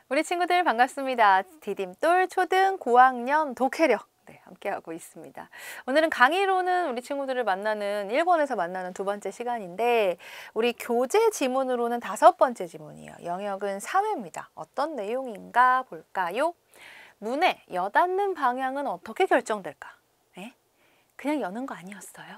우리 친구들 반갑습니다. 디딤돌 초등 고학년 독해력 함께하고 있습니다. 오늘은 강의로는 우리 친구들을 만나는 1권에서 만나는 두 번째 시간인데 우리 교재 지문으로는 5번째 지문이에요. 영역은 사회입니다. 어떤 내용인가 볼까요? 문의 여닫는 방향은 어떻게 결정될까? 에? 그냥 여는 거 아니었어요?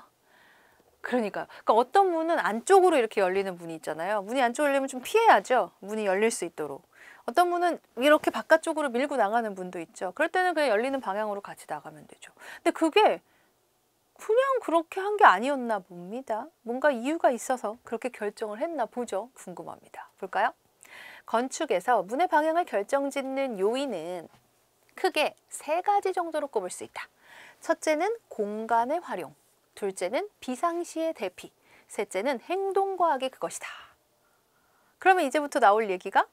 그러니까 어떤 문은 안쪽으로 이렇게 열리는 문이 있잖아요. 문이 안쪽으로 열리면 좀 피해야죠. 문이 열릴 수 있도록. 어떤 문은 이렇게 바깥쪽으로 밀고 나가는 문도 있죠. 그럴 때는 그냥 열리는 방향으로 같이 나가면 되죠. 근데 그게 그냥 그렇게 한 게 아니었나 봅니다. 뭔가 이유가 있어서 그렇게 결정을 했나 보죠. 궁금합니다. 볼까요? 건축에서 문의 방향을 결정짓는 요인은 크게 3가지 정도로 꼽을 수 있다. 첫째는 공간의 활용, 둘째는 비상시의 대피, 셋째는 행동과학의 그것이다. 그러면 이제부터 나올 얘기가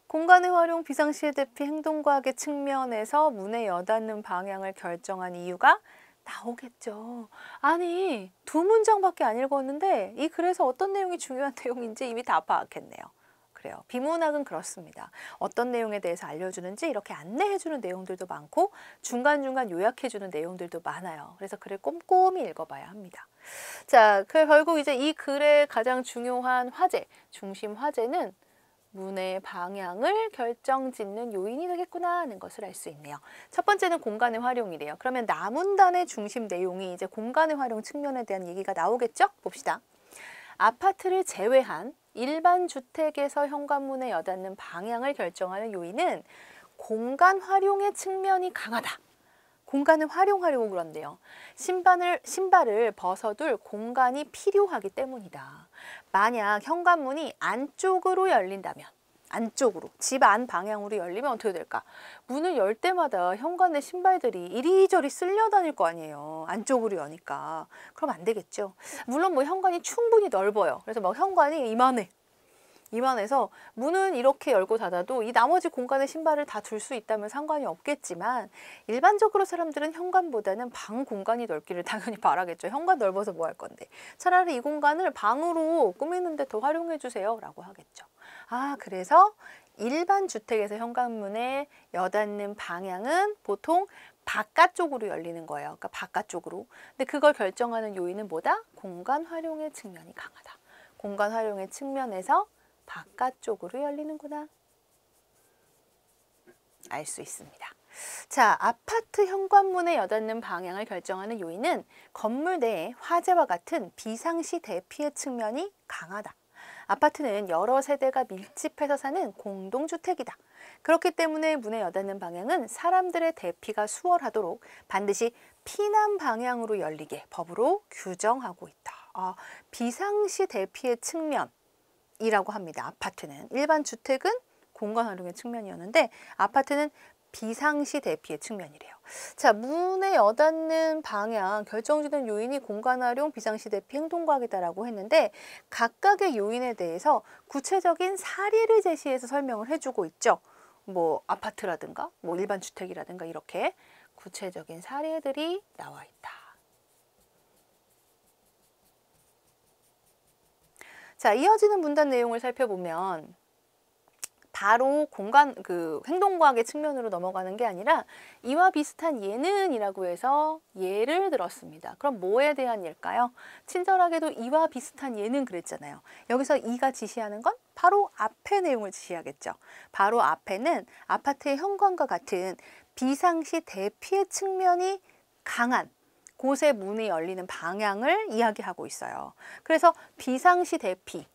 공간의 활용, 비상시의 대피, 행동과학의 측면에서 문의 여닫는 방향을 결정한 이유가 나오겠죠. 아니, 2문장밖에 안 읽었는데 이 글에서 어떤 내용이 중요한 내용인지 이미 다 파악했네요. 그래요. 비문학은 그렇습니다. 어떤 내용에 대해서 알려주는지 이렇게 안내해주는 내용들도 많고 중간중간 요약해주는 내용들도 많아요. 그래서 글을 꼼꼼히 읽어봐야 합니다. 자, 결국 이제 이 글의 가장 중요한 화제, 중심 화제는 문의 방향을 결정짓는 요인이 되겠구나 하는 것을 알 수 있네요. 첫 번째는 공간의 활용이래요. 그러면 나문단의 중심 내용이 이제 공간의 활용 측면에 대한 얘기가 나오겠죠? 봅시다. 아파트를 제외한 일반 주택에서 현관문에 여닫는 방향을 결정하는 요인은 공간 활용의 측면이 강하다. 공간을 활용하려고 그런데요. 신발을 벗어둘 공간이 필요하기 때문이다. 만약 현관문이 안쪽으로 열린다면, 안쪽으로, 집 안 방향으로 열리면 어떻게 될까? 문을 열 때마다 현관에 신발들이 이리저리 쓸려 다닐 거 아니에요. 안쪽으로 여니까. 그럼 안 되겠죠. 물론 뭐 현관이 충분히 넓어요. 그래서 막 현관이 이만해서 문은 이렇게 열고 닫아도 이 나머지 공간에 신발을 다 둘 수 있다면 상관이 없겠지만 일반적으로 사람들은 현관보다는 방 공간이 넓기를 당연히 바라겠죠. 현관 넓어서 뭐 할 건데. 차라리 이 공간을 방으로 꾸미는데 더 활용해 주세요 라고 하겠죠. 그래서 일반 주택에서 현관문에 여닫는 방향은 보통 바깥쪽으로 열리는 거예요. 그러니까 바깥쪽으로. 근데 그걸 결정하는 요인은 뭐다? 공간 활용의 측면이 강하다. 공간 활용의 측면에서 바깥쪽으로 열리는구나. 알 수 있습니다. 자, 아파트 현관문에 여닫는 방향을 결정하는 요인은 건물 내의 화재와 같은 비상시 대피의 측면이 강하다. 아파트는 여러 세대가 밀집해서 사는 공동주택이다. 그렇기 때문에 문에 여닫는 방향은 사람들의 대피가 수월하도록 반드시 피난 방향으로 열리게 법으로 규정하고 있다. 비상시 대피의 측면이라고 합니다. 아파트는. 일반 주택은 공간 활용의 측면이었는데 아파트는 비상시 대피의 측면이래요. 자, 문에 여닫는 방향 결정짓는 요인이 공간 활용, 비상시 대피, 행동과학이다라고 했는데 각각의 요인에 대해서 구체적인 사례를 제시해서 설명을 해주고 있죠. 뭐 아파트라든가 뭐 일반 주택이라든가 이렇게 구체적인 사례들이 나와 있다. 자, 이어지는 문단 내용을 살펴보면 바로 행동과학의 측면으로 넘어가는 게 아니라 이와 비슷한 예는이라고 해서 예를 들었습니다. 그럼 뭐에 대한 예일까요? 친절하게도 이와 비슷한 예는 그랬잖아요. 여기서 이가 지시하는 건 바로 앞의 내용을 지시하겠죠. 바로 앞에는 아파트의 현관과 같은 비상시 대피의 측면이 강한 곳의 문이 열리는 방향을 이야기하고 있어요. 그래서 비상시 대피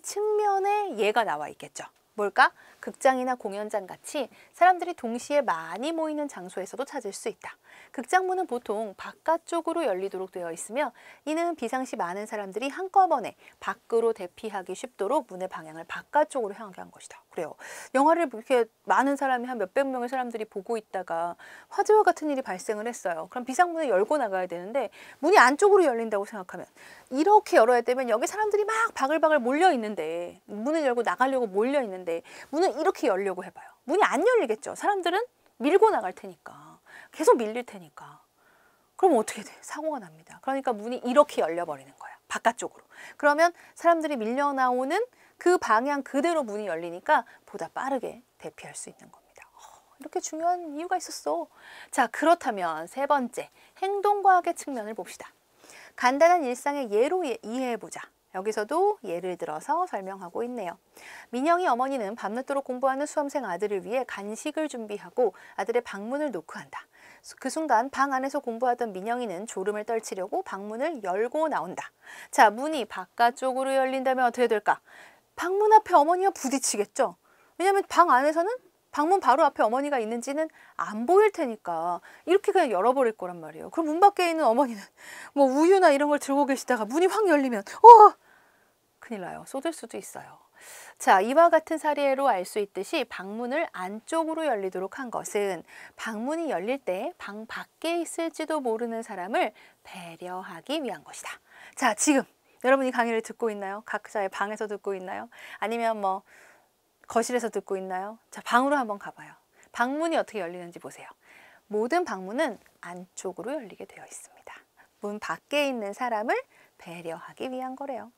측면에 예가 나와 있겠죠. 뭘까? 극장이나 공연장 같이 사람들이 동시에 많이 모이는 장소에서도 찾을 수 있다. 극장문은 보통 바깥쪽으로 열리도록 되어 있으며 이는 비상시 많은 사람들이 한꺼번에 밖으로 대피하기 쉽도록 문의 방향을 바깥쪽으로 향하게 한 것이다. 그래요. 영화를 이렇게 많은 사람이 한 몇백 명의 사람들이 보고 있다가 화재와 같은 일이 발생을 했어요. 그럼 비상문을 열고 나가야 되는데 문이 안쪽으로 열린다고 생각하면 이렇게 열어야 되면 여기 사람들이 막 바글바글 몰려 있는데 문을 열고 나가려고 몰려 있는데 문을 이렇게 열려고 해봐요. 문이 안 열리겠죠. 사람들은 밀고 나갈 테니까. 계속 밀릴 테니까. 그럼 어떻게 돼? 사고가 납니다. 그러니까 문이 이렇게 열려버리는 거야. 바깥쪽으로. 그러면 사람들이 밀려 나오는 그 방향 그대로 문이 열리니까 보다 빠르게 대피할 수 있는 겁니다. 이렇게 중요한 이유가 있었어. 자, 그렇다면 세 번째, 행동과학의 측면을 봅시다. 간단한 일상의 예로 이해해보자. 여기서도 예를 들어서 설명하고 있네요. 민영이 어머니는 밤늦도록 공부하는 수험생 아들을 위해 간식을 준비하고 아들의 방문을 노크한다. 그 순간 방 안에서 공부하던 민영이는 졸음을 떨치려고 방문을 열고 나온다. 자, 문이 바깥쪽으로 열린다면 어떻게 될까? 방문 앞에 어머니와 부딪히겠죠. 왜냐하면 방 안에서는 방문 바로 앞에 어머니가 있는지는 안 보일 테니까 이렇게 그냥 열어버릴 거란 말이에요. 그럼 문 밖에 있는 어머니는 뭐 우유나 이런 걸 들고 계시다가 문이 확 열리면 큰일 나요. 쏟을 수도 있어요. 자, 이와 같은 사례로 알 수 있듯이 방문을 안쪽으로 열리도록 한 것은 방문이 열릴 때 방 밖에 있을지도 모르는 사람을 배려하기 위한 것이다. 자, 지금 여러분이 강의를 듣고 있나요? 각자의 방에서 듣고 있나요? 아니면 뭐 거실에서 듣고 있나요? 자, 방으로 한번 가봐요. 방문이 어떻게 열리는지 보세요. 모든 방문은 안쪽으로 열리게 되어 있습니다. 문 밖에 있는 사람을 배려하기 위한 거래요.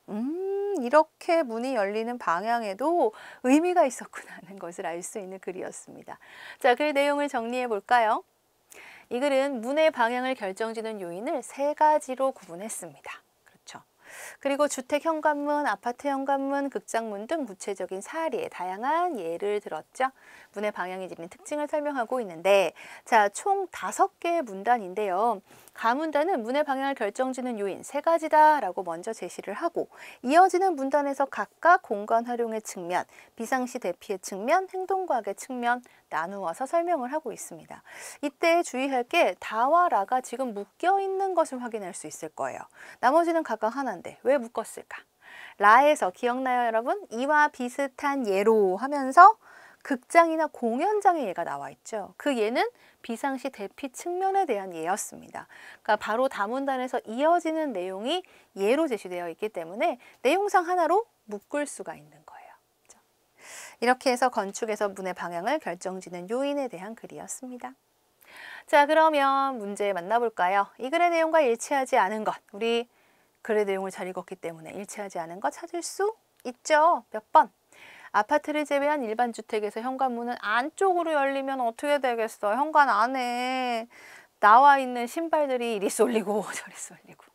이렇게 문이 열리는 방향에도 의미가 있었구나 하는 것을 알 수 있는 글이었습니다. 자, 글 내용을 정리해 볼까요? 이 글은 문의 방향을 결정짓는 요인을 세 가지로 구분했습니다. 그렇죠. 그리고 주택 현관문, 아파트 현관문, 극장문 등 구체적인 사례, 다양한 예를 들었죠. 문의 방향이 지닌 특징을 설명하고 있는데, 자, 총 5개의 문단인데요. 가문단은 문의 방향을 결정짓는 요인 세 가지다라고 먼저 제시를 하고, 이어지는 문단에서 각각 공간 활용의 측면, 비상시 대피의 측면, 행동과학의 측면 나누어서 설명을 하고 있습니다. 이때 주의할 게 다와 라가 지금 묶여 있는 것을 확인할 수 있을 거예요. 나머지는 각각 하나인데 왜 묶었을까? 라에서 기억나요, 여러분? 이와 비슷한 예로 하면서 극장이나 공연장의 예가 나와 있죠. 그 예는 비상시 대피 측면에 대한 예였습니다. 그러니까 바로 다문단에서 이어지는 내용이 예로 제시되어 있기 때문에 내용상 하나로 묶을 수가 있는 거예요. 이렇게 해서 건축에서 문의 방향을 결정짓는 요인에 대한 글이었습니다. 자, 그러면 문제 만나볼까요? 이 글의 내용과 일치하지 않은 것, 우리 글의 내용을 잘 읽었기 때문에 일치하지 않은 것 찾을 수 있죠. 몇 번? 아파트를 제외한 일반 주택에서 현관문은 안쪽으로 열리면 어떻게 되겠어? 현관 안에 나와 있는 신발들이 이리 쏠리고 저리 쏠리고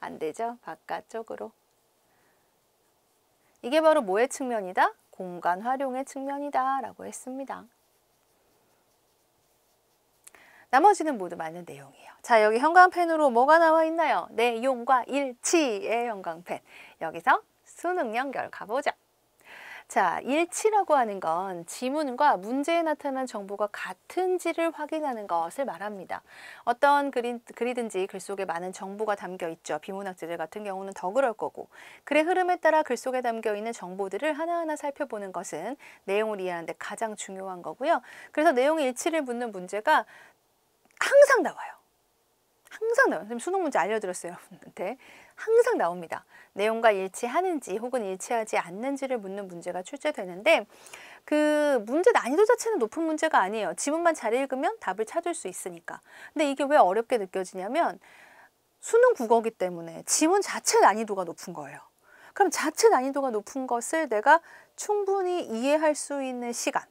안 되죠? 바깥쪽으로. 이게 바로 뭐의 측면이다? 공간 활용의 측면이다 라고 했습니다. 나머지는 모두 맞는 내용이에요. 자, 여기 형광펜으로 뭐가 나와 있나요? 내용과 일치의 형광펜. 여기서 수능 연결 가보죠. 자, 일치라고 하는 건 지문과 문제에 나타난 정보가 같은지를 확인하는 것을 말합니다. 어떤 글이든지 글 속에 많은 정보가 담겨 있죠. 비문학재들 같은 경우는 더 그럴 거고. 글의 흐름에 따라 글 속에 담겨 있는 정보들을 하나하나 살펴보는 것은 내용을 이해하는 데 가장 중요한 거고요. 그래서 내용의 일치를 묻는 문제가 항상 나와요. 항상 나와요. 선생님 수능 문제 알려드렸어요, 여러분한테. 항상 나옵니다. 내용과 일치하는지 혹은 일치하지 않는지를 묻는 문제가 출제되는데 그 문제 난이도 자체는 높은 문제가 아니에요. 지문만 잘 읽으면 답을 찾을 수 있으니까. 근데 이게 왜 어렵게 느껴지냐면 수능 국어기 때문에 지문 자체 난이도가 높은 거예요. 그럼 자체 난이도가 높은 것을 내가 충분히 이해할 수 있는 시간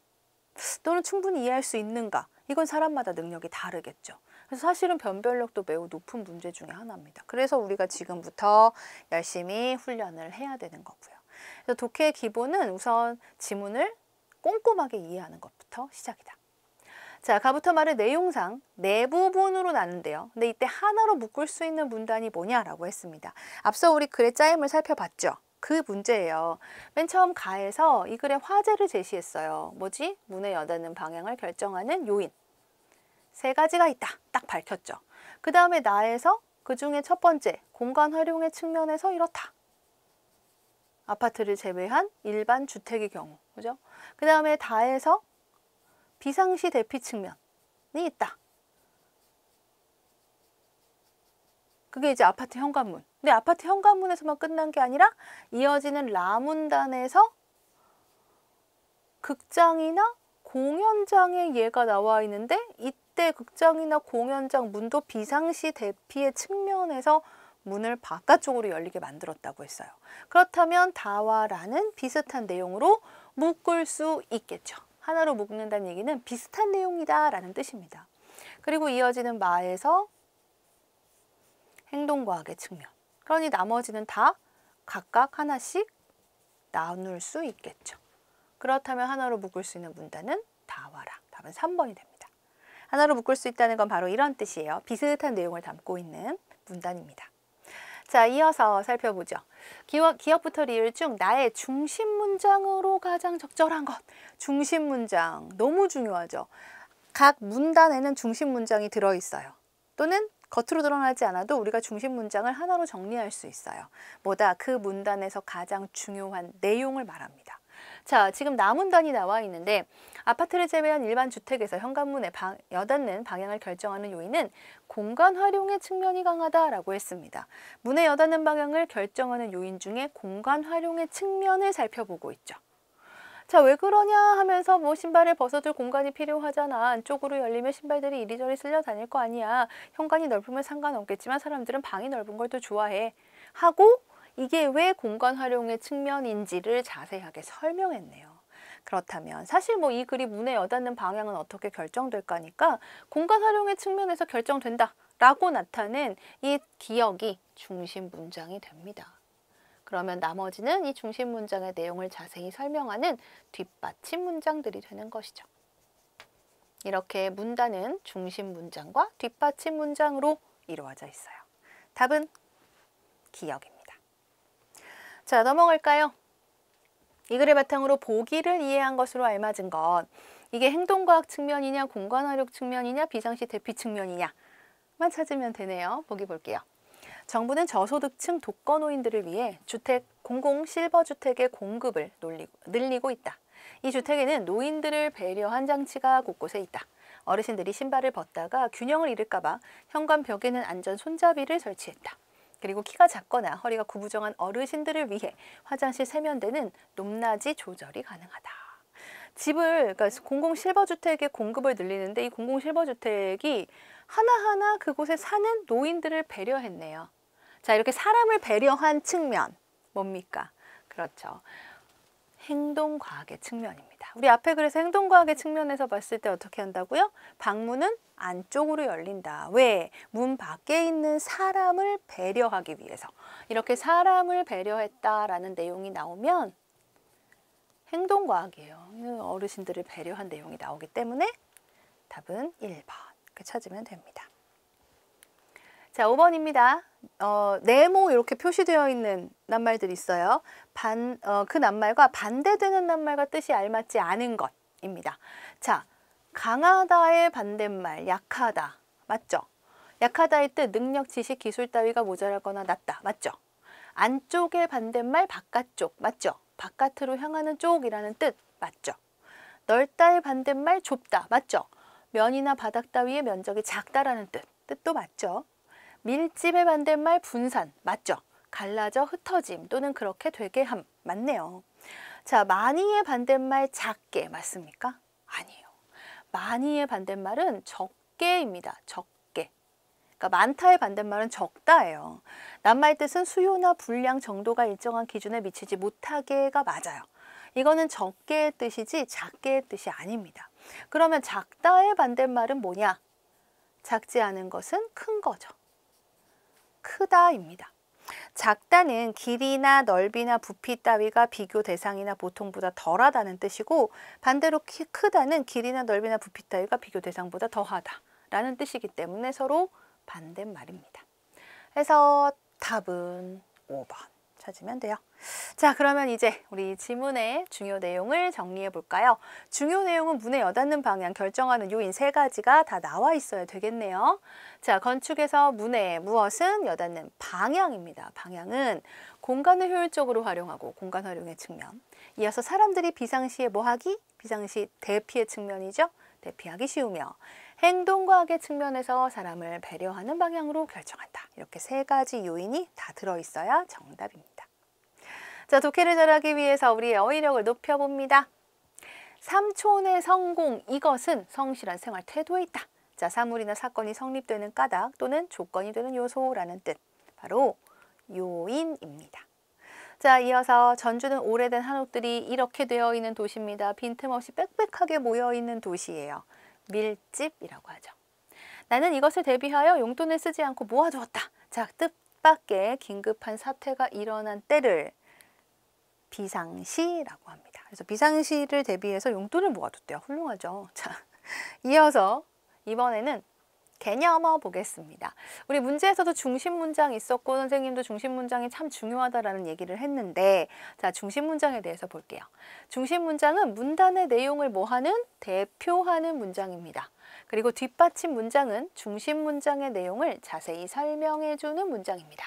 또는 충분히 이해할 수 있는가? 이건 사람마다 능력이 다르겠죠. 그래서 사실은 변별력도 매우 높은 문제 중에 하나입니다. 그래서 우리가 지금부터 열심히 훈련을 해야 되는 거고요. 그래서 독해의 기본은 우선 지문을 꼼꼼하게 이해하는 것부터 시작이다. 자, 가부터 말의 내용상 네 부분으로 나눈대요. 근데 이때 하나로 묶을 수 있는 문단이 뭐냐라고 했습니다. 앞서 우리 글의 짜임을 살펴봤죠. 그 문제예요. 맨 처음 가에서 이 글의 화제를 제시했어요. 뭐지? 문의 여닫는 방향을 결정하는 요인. 세 가지가 있다. 딱 밝혔죠. 그 다음에 나에서 그 중에 첫 번째, 공간 활용의 측면에서 이렇다. 아파트를 제외한 일반 주택의 경우. 그죠? 그 다음에 다에서 비상시 대피 측면이 있다. 그게 이제 아파트 현관문. 근데 아파트 현관문에서만 끝난 게 아니라 이어지는 라문단에서 극장이나 공연장의 예가 나와 있는데 이때 극장이나 공연장 문도 비상시 대피의 측면에서 문을 바깥쪽으로 열리게 만들었다고 했어요. 그렇다면 다와라는 비슷한 내용으로 묶을 수 있겠죠. 하나로 묶는다는 얘기는 비슷한 내용이다 라는 뜻입니다. 그리고 이어지는 마에서 행동과학의 측면. 그러니 나머지는 다 각각 하나씩 나눌 수 있겠죠. 그렇다면 하나로 묶을 수 있는 문단은 다와라. 답은 3번이 됩니다. 하나로 묶을 수 있다는 건 바로 이런 뜻이에요. 비슷한 내용을 담고 있는 문단입니다. 자, 이어서 살펴보죠. 기억부터 리을 중 나의 중심 문장으로 가장 적절한 것. 중심 문장 너무 중요하죠. 각 문단에는 중심 문장이 들어있어요. 또는 겉으로 드러나지 않아도 우리가 중심 문장을 하나로 정리할 수 있어요. 뭐다? 그 문단에서 가장 중요한 내용을 말합니다. 자, 지금 나문단이 나와 있는데 아파트를 제외한 일반 주택에서 현관문에 여닫는 방향을 결정하는 요인은 공간 활용의 측면이 강하다라고 했습니다. 문에 여닫는 방향을 결정하는 요인 중에 공간 활용의 측면을 살펴보고 있죠. 자, 왜 그러냐 하면서 뭐 신발을 벗어둘 공간이 필요하잖아. 안쪽으로 열리면 신발들이 이리저리 쓸려 다닐 거 아니야. 현관이 넓으면 상관없겠지만 사람들은 방이 넓은 걸 더 좋아해. 하고 이게 왜 공간 활용의 측면인지를 자세하게 설명했네요. 그렇다면 사실 뭐 이 글이 문에 여닫는 방향은 어떻게 결정될까니까 공간 활용의 측면에서 결정된다 라고 나타낸 이 기억이 중심 문장이 됩니다. 그러면 나머지는 이 중심 문장의 내용을 자세히 설명하는 뒷받침 문장들이 되는 것이죠. 이렇게 문단은 중심 문장과 뒷받침 문장으로 이루어져 있어요. 답은 기억입니다. 자, 넘어갈까요? 이 글의 바탕으로 보기를 이해한 것으로 알맞은 것. 이게 행동과학 측면이냐, 공간활용 측면이냐, 비상시 대피 측면이냐만 찾으면 되네요. 보기 볼게요. 정부는 저소득층 독거노인들을 위해 공공 실버주택의 공급을 늘리고 있다. 이 주택에는 노인들을 배려한 장치가 곳곳에 있다. 어르신들이 신발을 벗다가 균형을 잃을까 봐 현관 벽에는 안전 손잡이를 설치했다. 그리고 키가 작거나 허리가 구부정한 어르신들을 위해 화장실 세면대는 높낮이 조절이 가능하다. 그러니까 공공 실버주택의 공급을 늘리는데 이 공공 실버주택이 하나하나 그곳에 사는 노인들을 배려했네요. 자, 이렇게 사람을 배려한 측면 뭡니까? 그렇죠. 행동과학의 측면입니다. 우리 앞에 그래서 행동과학의 측면에서 봤을 때 어떻게 한다고요? 방문은 안쪽으로 열린다. 왜? 문 밖에 있는 사람을 배려하기 위해서. 이렇게 사람을 배려했다라는 내용이 나오면 행동과학이에요. 어르신들을 배려한 내용이 나오기 때문에 답은 1번. 이렇게 찾으면 됩니다. 자, 5번입니다. 네모 이렇게 표시되어 있는 낱말들이 있어요. 그 낱말과 반대되는 낱말과 뜻이 알맞지 않은 것입니다. 자, 강하다의 반대말 약하다. 맞죠? 약하다의 뜻 능력, 지식, 기술 따위가 모자라거나 낮다. 맞죠? 안쪽의 반대말 바깥쪽. 맞죠? 바깥으로 향하는 쪽이라는 뜻. 맞죠? 넓다의 반대말 좁다. 맞죠? 면이나 바닥 따위의 면적이 작다라는 뜻도 맞죠? 밀집의 반대말 분산. 맞죠? 갈라져 흩어짐 또는 그렇게 되게 함. 맞네요. 자, 많이의 반대말 작게. 맞습니까? 아니에요. 많이의 반대말은 적게입니다. 적게. 그러니까 많다의 반대말은 적다예요. 낱말 뜻은 수요나 분량 정도가 일정한 기준에 미치지 못하게가 맞아요. 이거는 적게의 뜻이지 작게의 뜻이 아닙니다. 그러면 작다의 반대말은 뭐냐? 작지 않은 것은 큰 거죠. 크다입니다. 작다는 길이나 넓이나 부피 따위가 비교 대상이나 보통보다 덜하다는 뜻이고 반대로 크다는 길이나 넓이나 부피 따위가 비교 대상보다 더하다라는 뜻이기 때문에 서로 반대말입니다. 그래서 답은 5번 찾으면 돼요. 자, 그러면 이제 우리 지문의 중요 내용을 정리해 볼까요? 중요 내용은 문에 여닫는 방향 결정하는 요인 3가지가 다 나와 있어야 되겠네요. 자, 건축에서 문에 무엇은 여닫는 방향입니다. 방향은 공간을 효율적으로 활용하고 공간 활용의 측면. 이어서 사람들이 비상시에 뭐하기? 비상시 대피의 측면이죠. 대피하기 쉬우며 행동과학의 측면에서 사람을 배려하는 방향으로 결정한다. 이렇게 3가지 요인이 다 들어있어야 정답입니다. 자, 독해를 잘하기 위해서 우리의 어휘력을 높여봅니다. 삼촌의 성공, 이것은 성실한 생활 태도에 있다. 자, 사물이나 사건이 성립되는 까닭 또는 조건이 되는 요소라는 뜻. 바로 요인입니다. 자, 이어서 전주는 오래된 한옥들이 이렇게 되어 있는 도시입니다. 빈틈없이 빽빽하게 모여 있는 도시예요. 밀집이라고 하죠. 나는 이것을 대비하여 용돈을 쓰지 않고 모아두었다. 자, 뜻밖의 긴급한 사태가 일어난 때를 비상시라고 합니다. 그래서 비상시를 대비해서 용돈을 모아뒀대요. 훌륭하죠. 자, 이어서 이번에는 개념어 보겠습니다. 우리 문제에서도 중심 문장이 있었고 선생님도 중심 문장이 참 중요하다라는 얘기를 했는데, 자, 중심 문장에 대해서 볼게요. 중심 문장은 문단의 내용을 뭐하는? 대표하는 문장입니다. 그리고 뒷받침 문장은 중심 문장의 내용을 자세히 설명해 주는 문장입니다.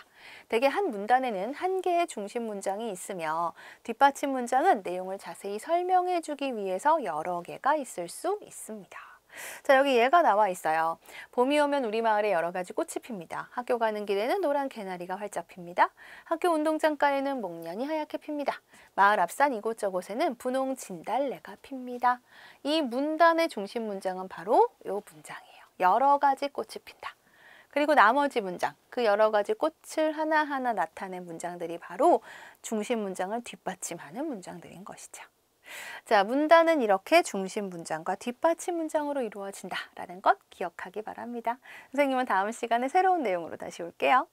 대개 한 문단에는 한 개의 중심 문장이 있으며 뒷받침 문장은 내용을 자세히 설명해 주기 위해서 여러 개가 있을 수 있습니다. 자, 여기 얘가 나와 있어요. 봄이 오면 우리 마을에 여러 가지 꽃이 핍니다. 학교 가는 길에는 노란 개나리가 활짝 핍니다. 학교 운동장가에는 목련이 하얗게 핍니다. 마을 앞산 이곳저곳에는 분홍 진달래가 핍니다. 이 문단의 중심 문장은 바로 이 문장이에요. 여러 가지 꽃이 핀다. 그리고 나머지 문장, 그 여러 가지 꽃을 하나하나 나타낸 문장들이 바로 중심 문장을 뒷받침하는 문장들인 것이죠. 자, 문단은 이렇게 중심 문장과 뒷받침 문장으로 이루어진다라는 것 기억하기 바랍니다. 선생님은 다음 시간에 새로운 내용으로 다시 올게요.